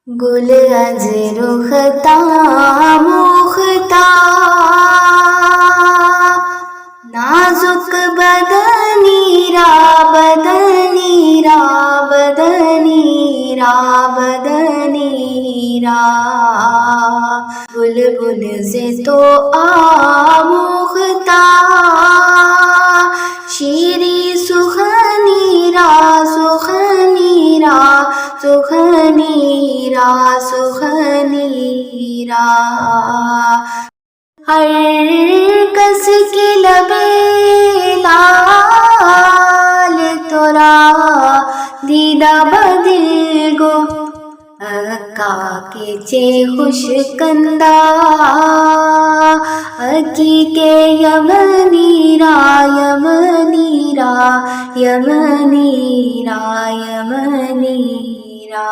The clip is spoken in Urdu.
گل از رختا مختہ نازک بدنی را بدنی را بدنی را بدنی را بلبل سے تو آموختہ شیریں سخنی را سخنی را سخنی را سخنی را ہر کس کے لبے لال تورا دیدہ بدل گو اکا کے چے خوش کندہ اکی کے یمنی را یمنی را یمنی را یمنی را